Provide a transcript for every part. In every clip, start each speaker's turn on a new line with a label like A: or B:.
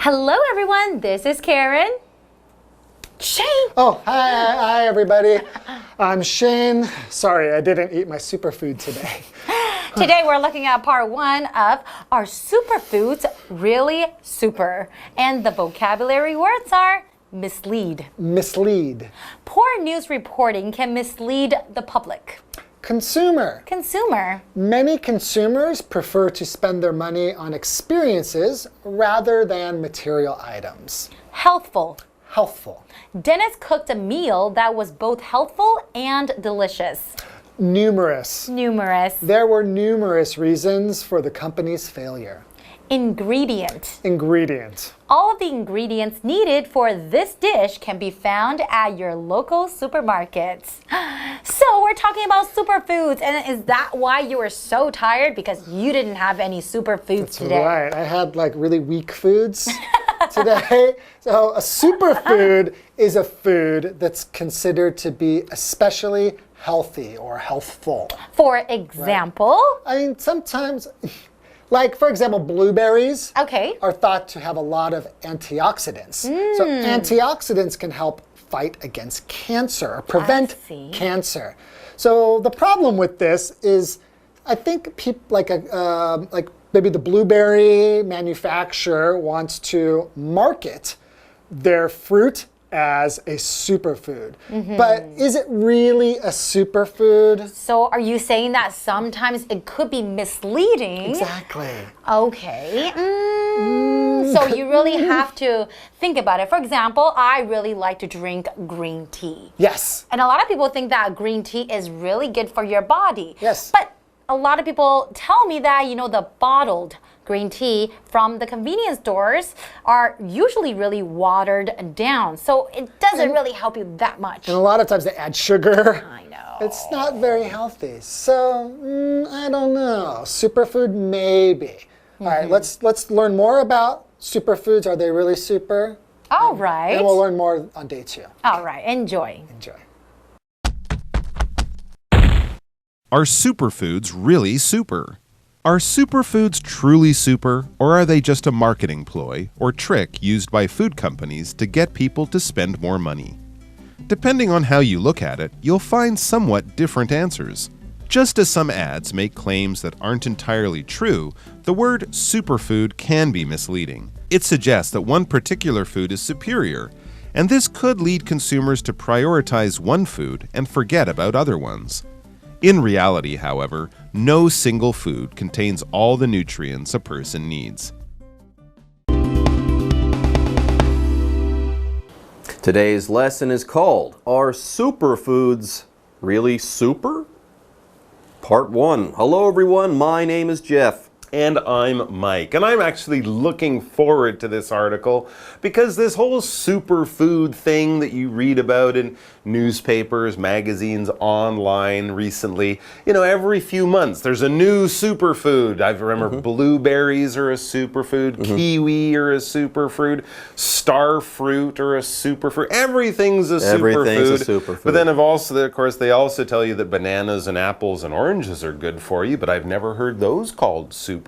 A: Hello everyone, this is Karen. Shane!
B: Oh, hi everybody. I'm Shane. Sorry, I didn't eat my superfood today.
A: Today we're looking at part 1 of Are Superfoods Really Super? And the vocabulary words are mislead.
B: Mislead.
A: Poor news reporting can mislead the public.
B: Consumer.
A: Consumer.
B: Many consumers prefer to spend their money on experiences rather than material items.
A: Healthful.
B: Healthful.
A: Dennis cooked a meal that was both healthful and delicious.
B: Numerous.
A: Numerous.
B: There were numerous reasons for the company's failure.
A: Ingredient.
B: Ingredient.
A: All of the ingredients needed for this dish can be found at your local supermarkets. So we're talking about superfoods, and is that why you were so tired? Because you didn't have any superfoods today.
B: That's right. I had like really weak foods today. So a superfood is a food that's considered to be especially healthy or healthful.
A: For example?
B: I mean, sometimes, like for example, blueberries are thought to have a lot of antioxidants. So antioxidants can help fight against cancer or prevent cancer. So the problem with this is, I think people like maybe the blueberry manufacturer wants to market their fruit as a superfood. But is it really a superfood?
A: So are you saying that sometimes it could be misleading?
B: Exactly.
A: Okay. So you really have to think about it. For example, I really like to drink green tea.
B: Yes.
A: And a lot of people think that green tea is really good for your body.
B: Yes.
A: But a lot of people tell me that, you know, the bottled green tea from the convenience stores are usually really watered down. So it doesn't really help you that much.
B: And a lot of times they add sugar.
A: I know.
B: It's not very healthy. So I don't know. Superfood, maybe. All right, let's learn more about superfoods. Are they really super?
A: All right.
B: And we'll learn more on day 2.
A: All right. Enjoy.
B: Enjoy.
C: Are superfoods really super? Are superfoods truly super, or are they just a marketing ploy or trick used by food companies to get people to spend more money? Depending on how you look at it, you'll find somewhat different answers. Just as some ads make claims that aren't entirely true, the word superfood can be misleading. It suggests that one particular food is superior, and this could lead consumers to prioritize one food and forget about other ones. In reality, however, no single food contains all the nutrients a person needs.
D: Today's lesson is called, Are Superfoods Really Super? Part 1. Hello everyone, my name is Jeff.
E: And I'm Mike, and I'm actually looking forward to this article because this whole superfood thing that you read about in newspapers, magazines, online recently, you know, every few months there's a new superfood. I remember blueberries are a superfood, kiwi are a superfood, star fruit are a superfood. Everything's a superfood. But then of course, they also tell you that bananas and apples and oranges are good for you, but I've never heard those called superfood.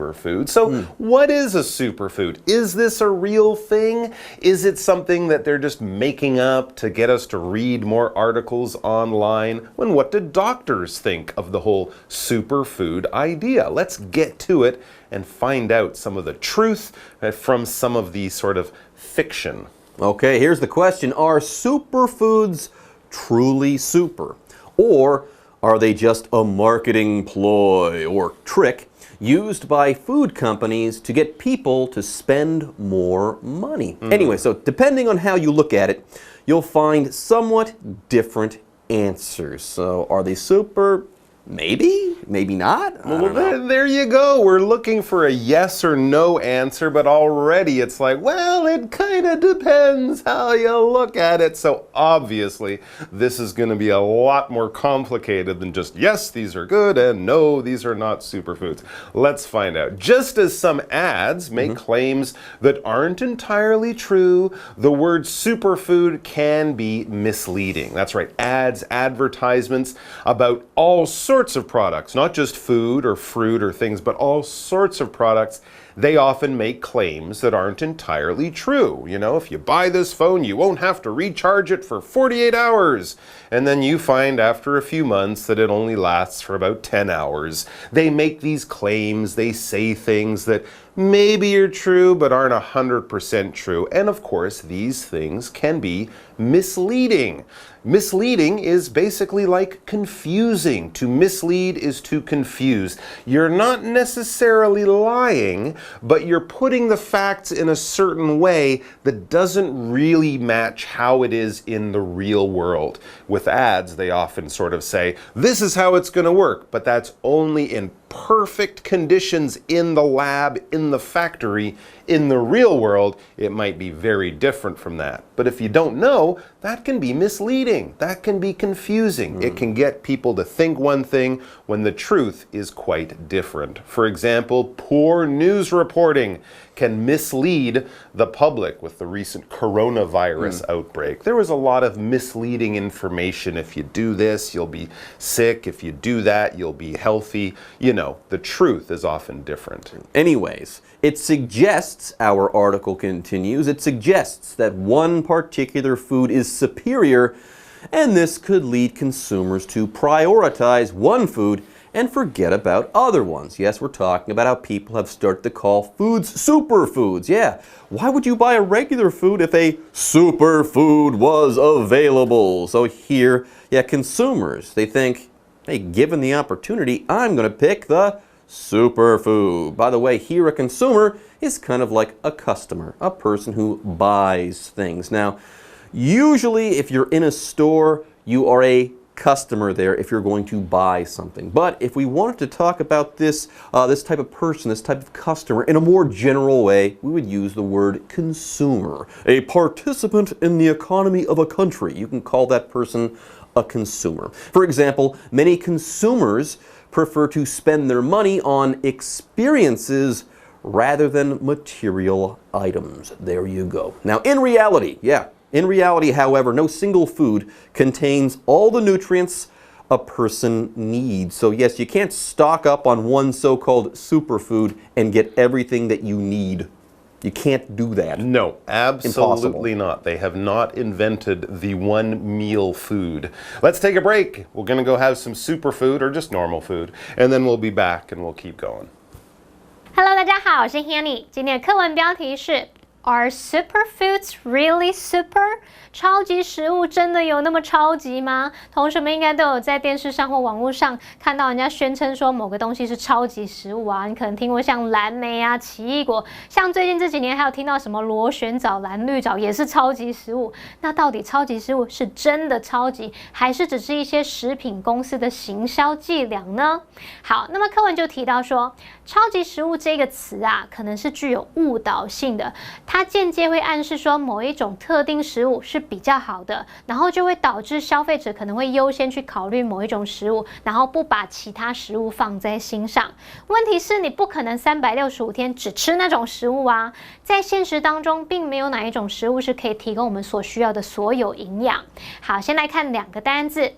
E: So what is a superfood? Is this a real thing? Is it something that they're just making up to get us to read more articles online? And what do doctors think of the whole superfood idea? Let's get to it and find out some of the truth from some of the sort of fiction.
D: Okay, here's the question. Are superfoods truly super? Or are they just a marketing ploy or trick used by food companies to get people to spend more money? Anyway, so depending on how you look at it, you'll find somewhat different answers. So are they super? Maybe, maybe not.
E: Well, there you go. We're looking for a yes or no answer, but already it's like, well, it kind of depends how you look at it. So obviously, this is going to be a lot more complicated than just, yes, these are good, and no, these are not superfoods. Let's find out. Just as some ads make claims that aren't entirely true, the word superfood can be misleading. That's right, ads, advertisements about all sorts of products products, not just food or fruit or things, but all sorts of products, they often make claims that aren't entirely true. You know, if you buy this phone, you won't have to recharge it for 48 hours. And then you find after a few months that it only lasts for about 10 hours. They make these claims, they say things that maybe are true but aren't 100% true. And of course, these things can be misleading. Misleading is basically like confusing. To mislead is to confuse. You're not necessarily lying, but you're putting the facts in a certain way that doesn't really match how it is in the real world. With ads, they often sort of say, this is how it's going to work, but that's only in perfect conditions in the lab, in the factory. In the real world, it might be very different from that. But if you don't know, that can be misleading. That can be confusing. It can get people to think one thing when the truth is quite different. For example, poor news reporting can mislead the public with the recent coronavirus outbreak. There was a lot of misleading information. If you do this, you'll be sick. If you do that, you'll be healthy. You know, the truth is often different.
D: Anyways, it suggests, our article continues, it suggests that one particular food is superior, and this could lead consumers to prioritize one food and forget about other ones. Yes, we're talking about how people have started to call foods superfoods. Yeah, why would you buy a regular food if a superfood was available? So here, yeah, consumers, they think, hey, given the opportunity, I'm going to pick the superfood. By the way, here a consumer is kind of like a customer, a person who buys things. Now, usually if you're in a store, you are a customer there if you're going to buy something. But if we wanted to talk about this type of person, this type of customer, in a more general way, we would use the word consumer. A participant in the economy of a country. You can call that person a consumer. For example, many consumers prefer to spend their money on experiences rather than material items. There you go. Now, in reality, however, no single food contains all the nutrients a person needs. So yes, you can't stock up on one so-called superfood and get everything that you need. You can't do that.
E: No, absolutely
D: Impossible.
E: not. They have not invented the one meal food. Let's take a break. We're going to go have some superfood or just normal food, and then we'll be back and we'll keep going.
F: Hello， 大家好，我是 Hanny。今天的课文标题是 Are superfoods really super？ 超级食物真的有那么超级吗？同学们应该都有在电视上或网络上看到人家宣称说某个东西是超级食物啊，你可能听过像蓝莓啊、奇异果，像最近这几年还有听到什么螺旋藻、蓝绿藻也是超级食物。那到底超级食物是真的超级，还是只是一些食品公司的行销伎俩呢？好，那么课文就提到说，超级食物这个词啊，可能是具有误导性的，它间接会暗示说某一种特定食物是比较好的，然后就会导致消费者可能会优先去考虑某一种食物，然后不把其他食物放在心上。问题是你不可能365天只吃那种食物啊，在现实当中并没有哪一种食物是可以提供我们所需要的所有营养。好，先来看两个单字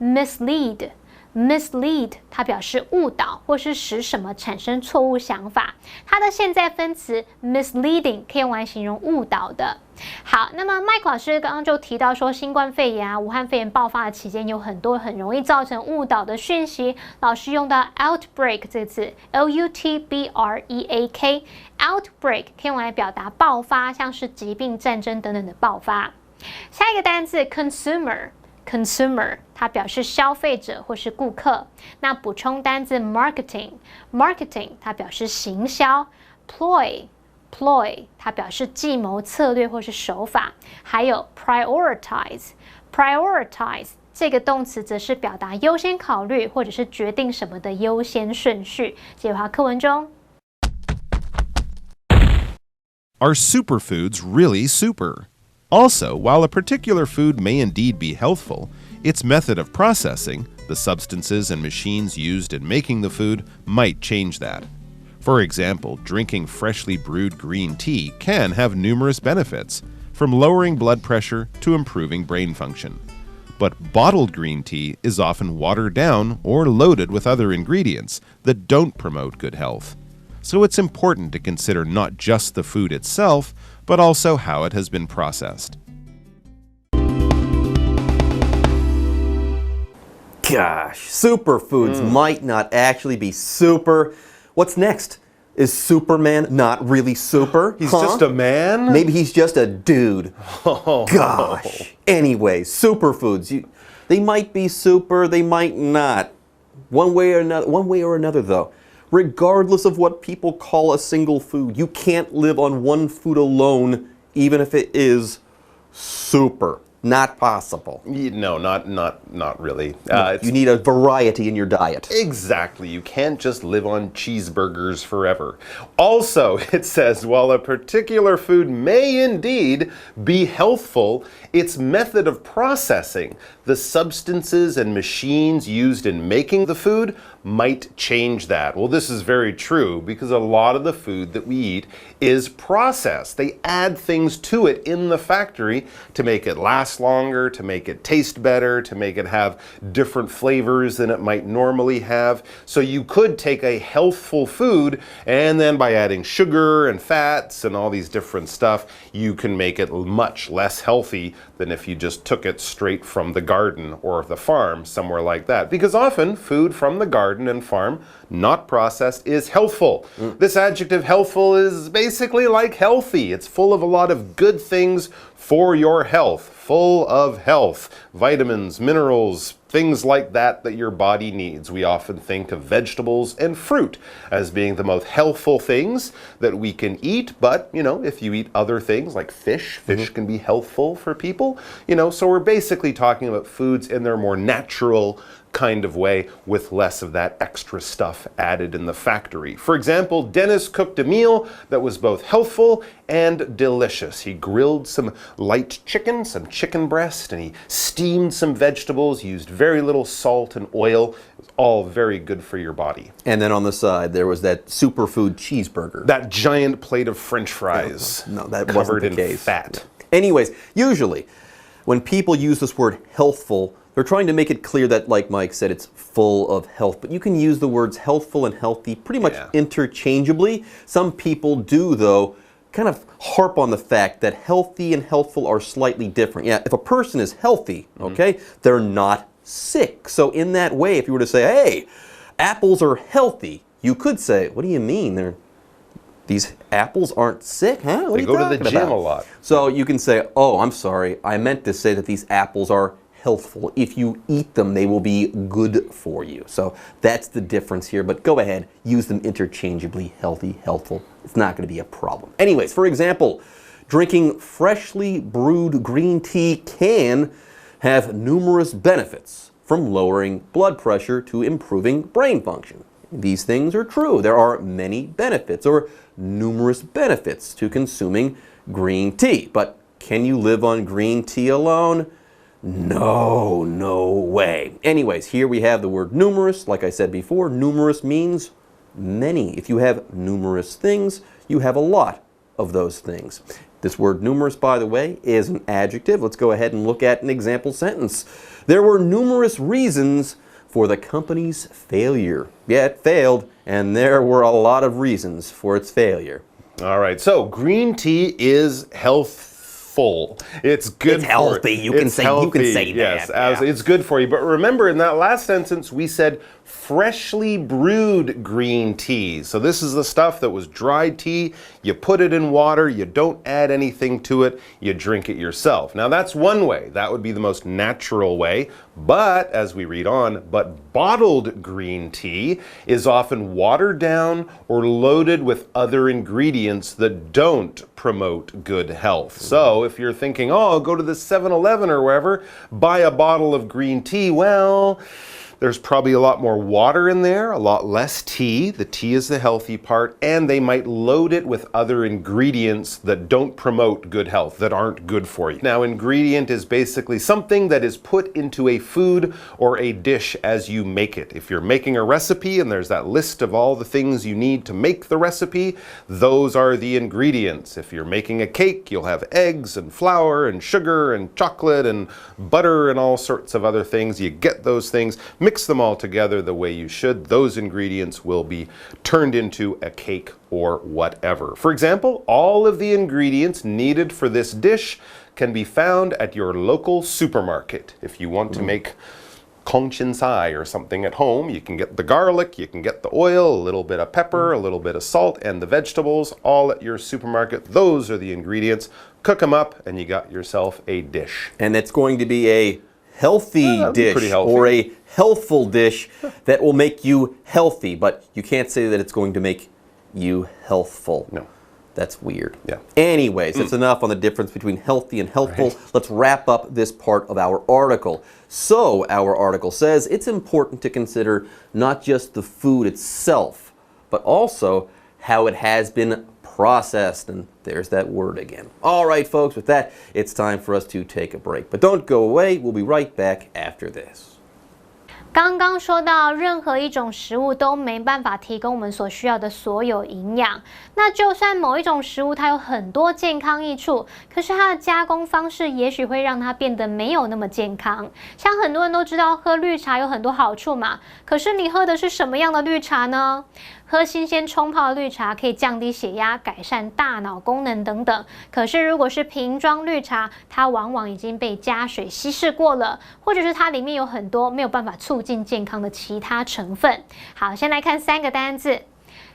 F: mislead。Mislead 它表示误导或是使什么产生错误想法，它的现在分词 misleading 可以用来形容误导的。好，那么麦克老师刚刚就提到说，新冠肺炎武汉肺炎爆发的期间有很多很容易造成误导的讯息，老师用到 outbreak 这个字 outbreak outbreak 可以用来表达爆发，像是疾病、战争等等的爆发。下一个单字 consumer 它表示消费者或是顾客。那补充单字 marketing 它表示行销。ploy 它表示计谋策略或是手法。还有 prioritize 这个动词则是表达优先考虑或者是决定什么的优先顺序。接回课文中。
C: Are superfoods really super? Also, while a particular food may indeed be healthful, its method of processing, the substances and machines used in making the food, might change that. For example, drinking freshly brewed green tea can have numerous benefits, from lowering blood pressure to improving brain function. But bottled green tea is often watered down or loaded with other ingredients that don't promote good health. So it's important to consider not just the food itself, but also how it has been processed.
D: Gosh, superfoods might not actually be super. What's next? Is Superman not really super?
E: He's just a man?
D: Maybe he's just a dude. Oh. Gosh. Anyways, superfoods. They might be super, they might not. One way or another though. Regardless of what people call a single food, you can't live on one food alone, even if it is super. Not possible.
E: No, not really.
D: You need a variety in your diet.
E: Exactly. You can't just live on cheeseburgers forever. Also, it says, while a particular food may indeed be healthful, its method of processing, the substances and machines used in making the food, might change that. Well, this is very true because a lot of the food that we eat is processed. They add things to it in the factory to make it last longer, to make it taste better, to make it have different flavors than it might normally have. So you could take a healthful food and then by adding sugar and fats and all these different stuff, you can make it much less healthy than if you just took it straight from the garden or the farm, somewhere like that. Because often food from the garden and farm, not processed, is healthful. This adjective healthful is basically like healthy. It's full of a lot of good things for your health. Full of health, vitamins, minerals, things like that that your body needs. We often think of vegetables and fruit as being the most healthful things that we can eat, but if you eat other things like fish can be healthful for people, so we're basically talking about foods in their more natural kind of way with less of that extra stuff added in the factory. For example, Dennis cooked a meal that was both healthful and delicious. He grilled some light chicken, some chicken breast, and he steamed some vegetables, used very little salt and oil. It was all very good for your body.
D: And then on the side, there was that superfood cheeseburger.
E: That giant plate of French fries.
D: No, that
E: covered
D: wasn't the
E: in
D: case.
E: fat.
D: Anyways, usually, when people use this word healthful, they're trying to make it clear that, like Mike said, it's full of health. But you can use the words healthful and healthy pretty much interchangeably. Some people do, though, kind of harp on the fact that healthy and healthful are slightly different. Yeah, if a person is healthy, okay, they're not sick. So in that way, if you were to say, hey, apples are healthy, you could say, what do you mean? These apples aren't sick, huh? What
E: they go to the gym a lot.
D: So you can say, oh, I'm sorry, I meant to say that these apples are healthful. If you eat them, they will be good for you. So that's the difference here, but go ahead, use them interchangeably, healthy, healthful. It's not going to be a problem. Anyways, for example, drinking freshly brewed green tea can have numerous benefits, from lowering blood pressure to improving brain function. These things are true. There are many benefits, or numerous benefits, to consuming green tea. But can you live on green tea alone? No way. Anyways, here we have the word numerous. Like I said before, numerous means many. If you have numerous things, you have a lot of those things. This word numerous, by the way, is an adjective. Let's go ahead and look at an example sentence. There were numerous reasons for the company's failure. Yeah, it failed, and there were a lot of reasons for its failure.
E: All right, so green tea is healthful. It's good.
D: It's healthy. You can say
E: yes,
D: that.
E: It's good for you. But remember, in that last sentence, we said freshly brewed green tea. So this is the stuff that was dried tea. You put it in water. You don't add anything to it. You drink it yourself. Now that's one way. That would be the most natural way. But as we read on, bottled green tea is often watered down or loaded with other ingredients that don't promote good health. So if you're thinking, oh, I'll go to the 7-Eleven or wherever, buy a bottle of green tea, well, There's probably a lot more water in there, a lot less tea. The tea is the healthy part, and they might load it with other ingredients that don't promote good health, that aren't good for you. Now, ingredient is basically something that is put into a food or a dish as you make it. If you're making a recipe and there's that list of all the things you need to make the recipe, those are the ingredients. If you're making a cake, you'll have eggs and flour and sugar and chocolate and butter and all sorts of other things. You get those things, mix them all together the way you should. Those ingredients will be turned into a cake or whatever. For example, all of the ingredients needed for this dish can be found at your local supermarket. If you want to make kongchinsai or something at home, you can get the garlic, you can get the oil, a little bit of pepper, a little bit of salt, and the vegetables all at your supermarket. Those are the ingredients. Cook them up and you got yourself a dish.
D: And it's going to be a healthy dish or a healthful dish that will make you healthy, but you can't say that it's going to make you healthful.
E: No.
D: That's weird.
E: Yeah.
D: Anyways, that's enough on the difference between healthy and healthful. Right. Let's wrap up this part of our article. So, our article says it's important to consider not just the food itself, but also how it has been processed. And there's that word again. All right, folks, with that, it's time for us to take a break. But don't go away. We'll be right back after this.
F: 刚刚说到，任何一种食物都没办法提供我们所需要的所有营养。那就算某一种食物它有很多健康益处，可是它的加工方式也许会让它变得没有那么健康。像很多人都知道喝绿茶有很多好处嘛，可是你喝的是什么样的绿茶呢？喝新鲜冲泡的绿茶可以降低血压、改善大脑功能等等。可是如果是瓶装绿茶，它往往已经被加水稀释过了，或者是它里面有很多没有办法促进健康的其他成分。好，先来看3个单字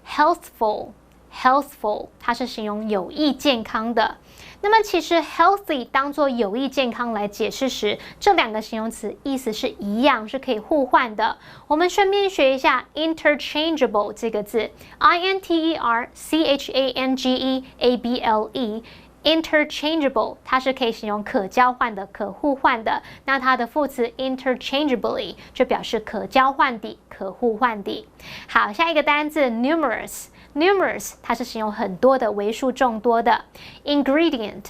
F: ，healthful，healthful， 它是形容有益健康的。那么其实 healthy 当作有益健康来解释时，这2个形容词意思是一样，是可以互换的。我们顺便学一下 interchangeable 这个字 ，interchangeable。interchangeable 它是可以形容可交换的、可互换的。那它的副词 interchangeably 就表示可交换的、可互换的。好，下一个单字 numerous。numerous 它是形容很多的、为数众多的。ingredient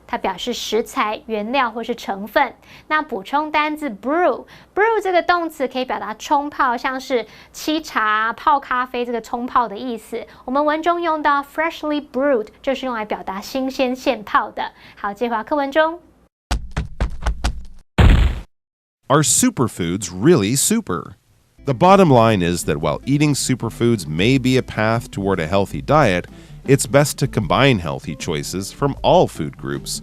F: 它表示食材、原料或是成分。那补充单字 brew 这个动词可以表达冲泡，像是沏茶、泡咖啡这个冲泡的意思。我们文中用到 freshly brewed 就是用来表达新鲜现泡的。好，接回课文中。
C: Are superfoods really super? The bottom line is that while eating superfoods may be a path toward a healthy diet, it's best to combine healthy choices from all food groups.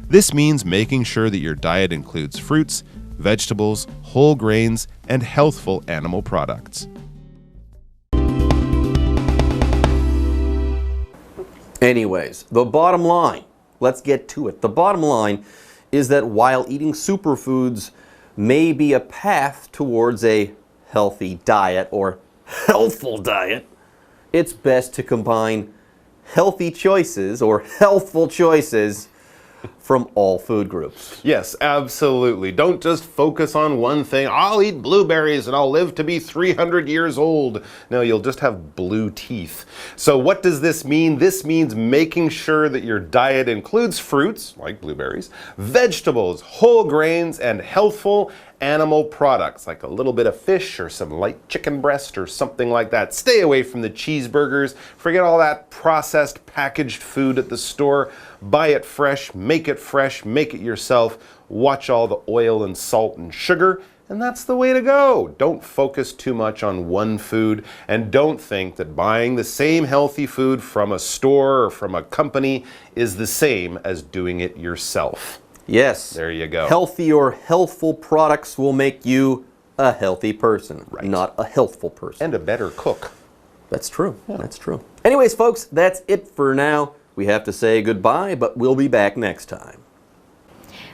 C: This means making sure that your diet includes fruits, vegetables, whole grains, and healthful animal products.
D: Anyways, the bottom line, let's get to it. The bottom line is that while eating superfoods may be a path towards a healthy diet or healthful diet, it's best to combine healthy choices or healthful choices from all food groups.
E: Yes, absolutely. Don't just focus on one thing. I'll eat blueberries and I'll live to be 300 years old. No, you'll just have blue teeth. So what does this mean? This means making sure that your diet includes fruits, like blueberries, vegetables, whole grains, and healthful animal products, like a little bit of fish or some light chicken breast or something like that. Stay away from the cheeseburgers. Forget all that processed packaged food at the store. Buy it fresh, make it yourself. Watch all the oil and salt and sugar, and that's the way to go. Don't focus too much on one food, and don't think that buying the same healthy food from a store or from a company is the same as doing it yourself.
D: Yes.
E: There you go.
D: Healthy or healthful products will make you a healthy person, right, not a healthful person.
E: And a better cook.
D: That's true. Yeah. That's true. Anyways, folks, that's it for now. We have to say goodbye, but we'll be back next time.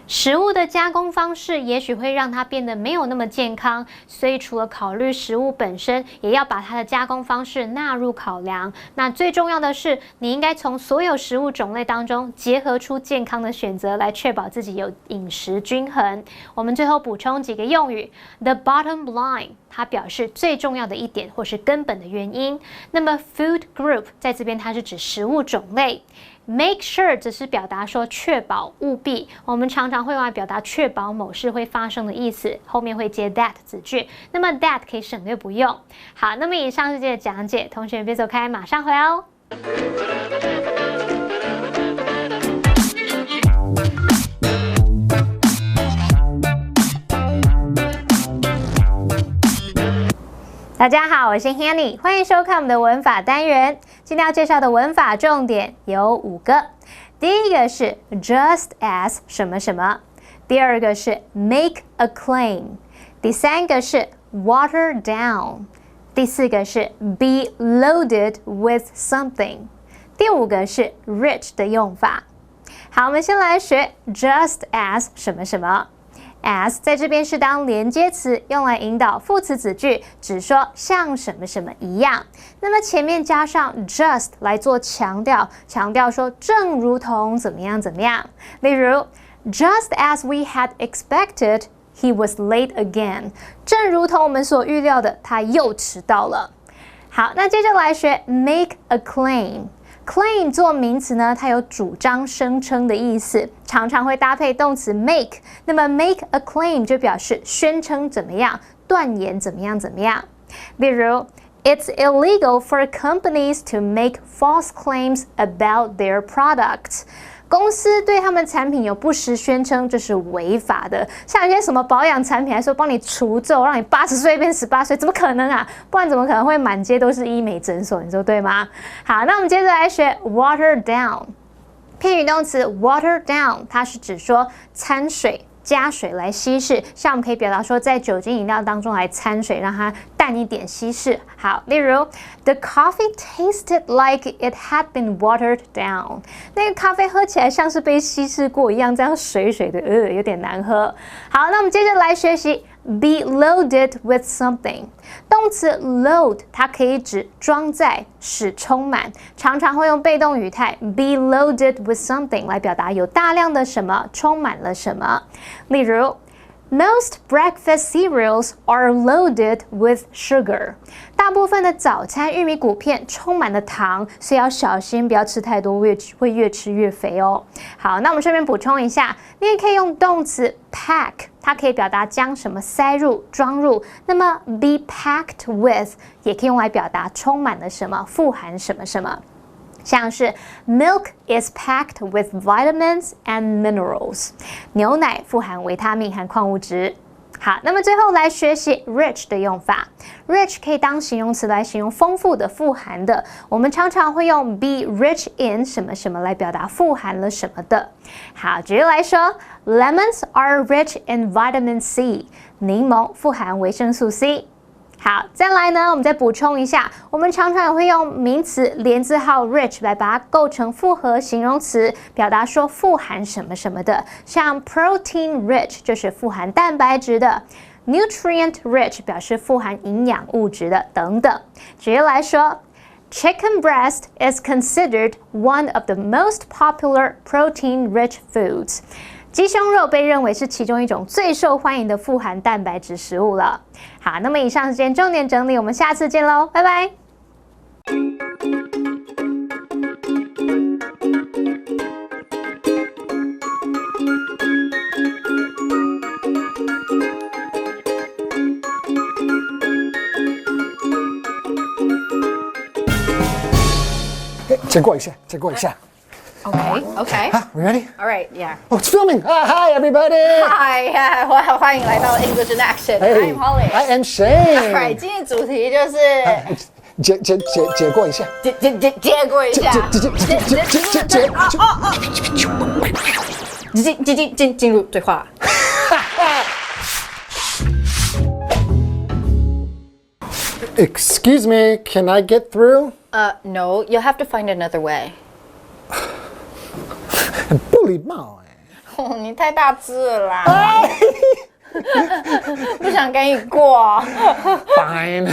F: 食物的加工方式也许会让它变得没有那么健康，所以除了考虑食物本身，也要把它的加工方式纳入考量。那最重要的是，你应该从所有食物种类当中结合出健康的选择，来确保自己有饮食均衡。我们最后补充几个用语 ，the bottom line。它表示最重要的一点或是根本的原因。那么 food group 在这边它是指食物种类。Make sure 只是表达说确保、务必，我们常常会用来表达确保某事会发生的意思，后面会接 that 子句。那么 that 可以省略不用。好，那么以上是这个讲解，同学别走开，马上回来哦。大家好，我是 Hanny， 欢迎收看我们的文法单元。今天要介绍的文法重点有5个。第一个是 just as 什么什么，第二个是 make a claim， 第三个是 water down， 第四个是 be loaded with something， 第5个是 rich 的用法。好，我们先来学 just as 什么什么。as 在这边是当连接词，用来引导副词子句，只说像什么什么一样。那么前面加上 just 来做强调，强调说正如同怎么样怎么样。例如 just as we had expected, he was late again。正如同我们所预料的，他又迟到了。好，那接着来学 make a claim。claim 做名词呢，它有主张、声称的意思，常常会搭配动词 make。那么 make a claim 就表示宣称怎么样，断言怎么样怎么样。例如 It's illegal for companies to make false claims about their products。公司对他们产品有不实宣称，这是违法的。像一些什么保养产品，还说帮你除皱，让你80岁变18岁，怎么可能啊？不然怎么可能会满街都是医美诊所？你说对吗？好，那我们接着来学 water down。片语动词 water down， 它是指说掺水。加水来稀释，像我们可以表达说，在酒精饮料当中来掺水，让它淡一点稀释。好，例如 The coffee tasted like it had been watered down。那个咖啡喝起来像是被稀释过一样，这样水水的，有点难喝。好，那我们接着来学习 be loaded with something。动词 load 它可以指装载、使充满，常常会用被动语态 be loaded with something 来表达有大量的什么充满了什么。例如 Most breakfast cereals are loaded with sugar。大部分的早餐玉米谷片充满了糖，所以要小心，不要吃太多，会越吃越肥哦。好，那我们顺便补充一下，你也可以用动词 pack， 它可以表达将什么塞入、装入。那么 be packed with 也可以用来表达充满了什么、富含什么什么。像是 Milk is packed with vitamins and minerals。牛奶富含维他命和矿物质。好，那么最后来学习 rich 的用法。rich 可以当形容词来形容丰富的、富含的。我们常常会用 be rich in 什么什么来表达富含了什么的。好，举例来说 Lemons are rich in vitamin C。柠檬富含维生素 C。好，再来呢，我们再补充一下，我们常常也会用名词连字号 rich 来把它构成复合形容词，表达说富含什么什么的，像 protein rich 就是富含蛋白质的， nutrient rich 表示富含营养物质的等等。举例来说 Chicken breast is considered one of the most popular protein-rich foods。鸡胸肉被认为是其中一种最受欢迎的富含蛋白质食物了。好，那么以上是今天重点整理，我们下次见喽，拜拜。
B: 借过一下，借过一下。
A: Okay, okay.
B: We ready?
A: All right, yeah.
B: Oh, it's filming. Hi, everybody.
A: Hi, yeah. 欢迎来到 English in Action.
B: Hey,
A: I'm Holly.
B: I am Shane.
A: All right, 今天主题就是
B: 借过一下。
A: 借过一下。进入对话。
B: Excuse me, can I get through?
A: No, you'll have to find another way.
B: 不礼貌哎。
A: 哦，你太大只了啦，不想跟你过。
B: Fine.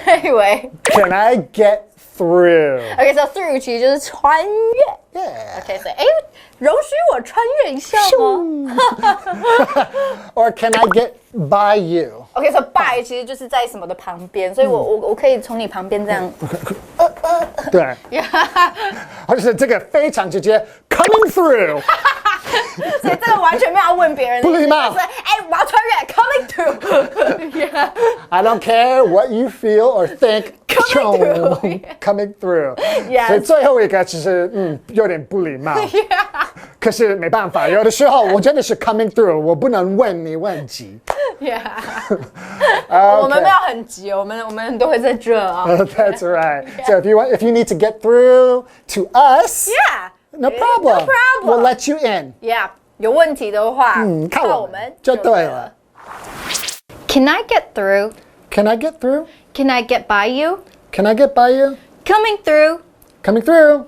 A: Anyway,
B: Can I get through?
A: okay, so through 其实就是穿越。
B: Yeah.
A: Okay, so 容许我穿越一下吗？
B: Or can I get by you?
A: Okay, so by 其实就是在什么的旁边，所以我可以从你旁边这样。
B: 对，或者是这个非常直接 coming through.
A: 所以这个完全没有要问别人的意思，
B: 不礼貌
A: 就是我要穿越 coming through. Yeah.
B: I don't care what you feel or think.
A: Coming through.
B: Coming through.
A: Yes.
B: 所以最后一个其实有点不礼貌。可是没办法，有的时候我真的是 coming through， 我不能问你问题。
A: Yeah. 我们没有很急，我们都会在这啊。
B: That's right. So if you need to get through to us,
A: Yeah.
B: no problem.
A: No problem.
B: We'll let you in.
A: Yeah. 有问题的话，
B: 看我们就对了。
A: Can I get through?
B: Can I get through?
A: Can I get by you?
B: Can I get by you?
A: Coming through.
B: Coming through.